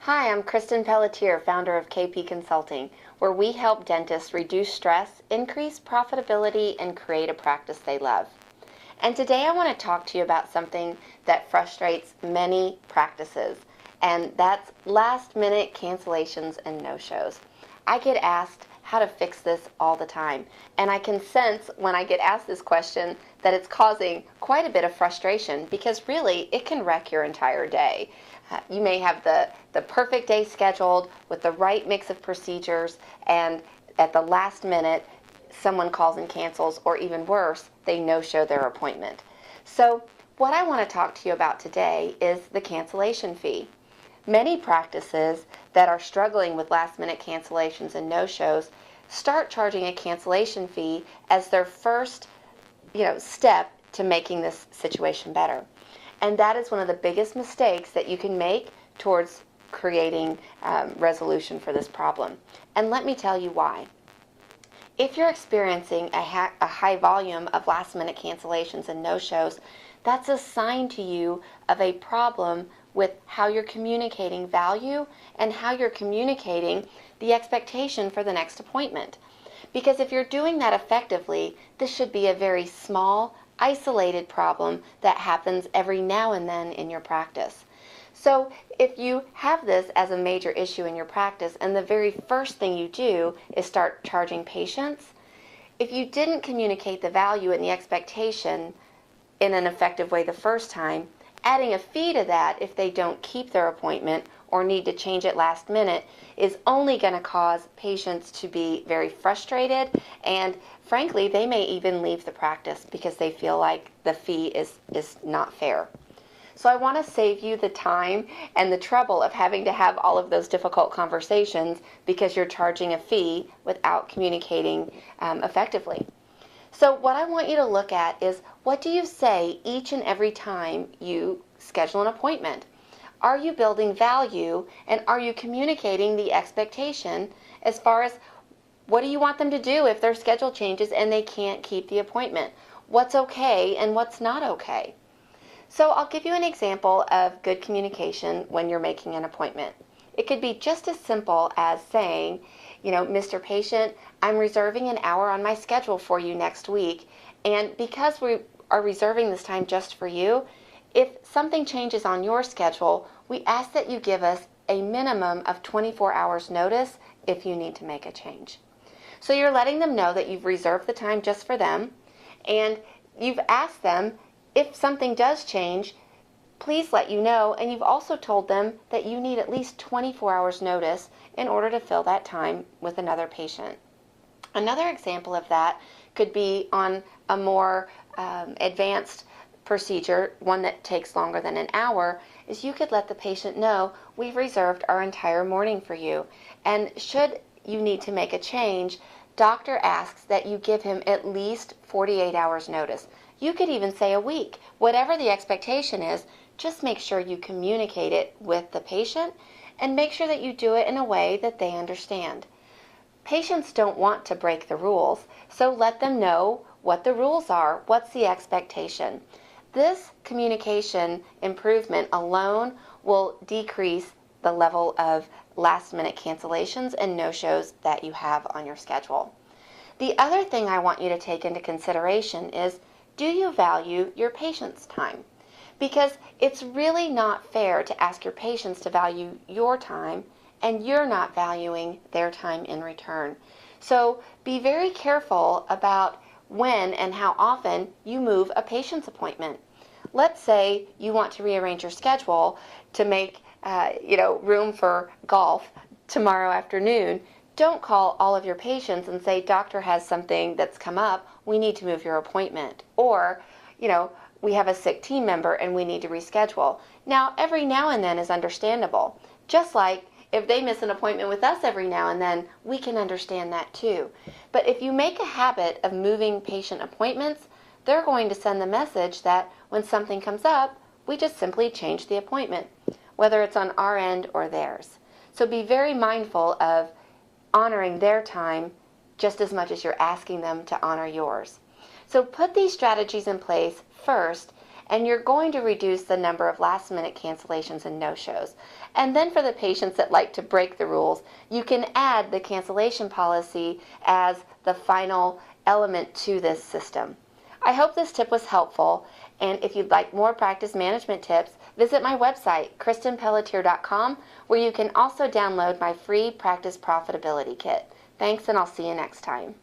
Hi, I'm Kristin Pelletier, founder of KP Consulting, where we help dentists reduce stress, increase profitability, and create a practice they love. And today I want to talk to you about something that frustrates many practices, and that's last-minute cancellations and no-shows. I get asked how to fix this all the time, and I can sense when I get asked this question that it's causing quite a bit of frustration because really it can wreck your entire day. You may have the perfect day scheduled with the right mix of procedures, and at the last minute someone calls and cancels, or even worse, they no-show their appointment. So what I want to talk to you about today is the cancellation fee. Many practices that are struggling with last-minute cancellations and no-shows start charging a cancellation fee as their first step to making this situation better. And that is one of the biggest mistakes that you can make towards creating resolution for this problem. And let me tell you why. If you're experiencing a high volume of last-minute cancellations and no-shows, that's a sign to you of a problem with how you're communicating value and how you're communicating the expectation for the next appointment. Because if you're doing that effectively, this should be a very small, isolated problem that happens every now and then in your practice. So if you have this as a major issue in your practice and the very first thing you do is start charging patients, if you didn't communicate the value and the expectation in an effective way the first time, adding a fee to that if they don't keep their appointment or need to change it last minute is only going to cause patients to be very frustrated, and frankly they may even leave the practice because they feel like the fee is not fair. So I want to save you the time and the trouble of having to have all of those difficult conversations because you're charging a fee without communicating effectively. So what I want you to look at is, what do you say each and every time you schedule an appointment? Are you building value, and are you communicating the expectation as far as what do you want them to do if their schedule changes and they can't keep the appointment? What's okay and what's not okay? So I'll give you an example of good communication when you're making an appointment. It could be just as simple as saying, Mr. Patient, I'm reserving an hour on my schedule for you next week, and because we are reserving this time just for you, if something changes on your schedule, we ask that you give us a minimum of 24 hours notice if you need to make a change. So you're letting them know that you've reserved the time just for them, and you've asked them if something does change, please let you know, and you've also told them that you need at least 24 hours notice in order to fill that time with another patient. Another example of that could be on a more advanced procedure, one that takes longer than an hour, is you could let the patient know, we've reserved our entire morning for you, and should you need to make a change, doctor asks that you give him at least 48 hours notice. You could even say a week. Whatever the expectation is, just make sure you communicate it with the patient and make sure that you do it in a way that they understand. Patients don't want to break the rules, so let them know what the rules are, what's the expectation. This communication improvement alone will decrease the level of last-minute cancellations and no-shows that you have on your schedule. The other thing I want you to take into consideration is, do you value your patient's time? Because it's really not fair to ask your patients to value your time and you're not valuing their time in return. So be very careful about when and how often you move a patient's appointment. Let's say you want to rearrange your schedule to make room for golf tomorrow afternoon. Don't call all of your patients and say, doctor has something that's come up, we need to move your appointment. Or, we have a sick team member and we need to reschedule. Now, every now and then is understandable. Just like if they miss an appointment with us every now and then, we can understand that too. But if you make a habit of moving patient appointments, they're going to send the message that when something comes up, we just simply change the appointment, whether it's on our end or theirs. So be very mindful of honoring their time just as much as you're asking them to honor yours. So put these strategies in place first, and you're going to reduce the number of last-minute cancellations and no-shows. And then for the patients that like to break the rules, you can add the cancellation policy as the final element to this system. I hope this tip was helpful, and if you'd like more practice management tips, visit my website, KristinPelletier.com, where you can also download my free Practice Profitability Kit. Thanks, and I'll see you next time.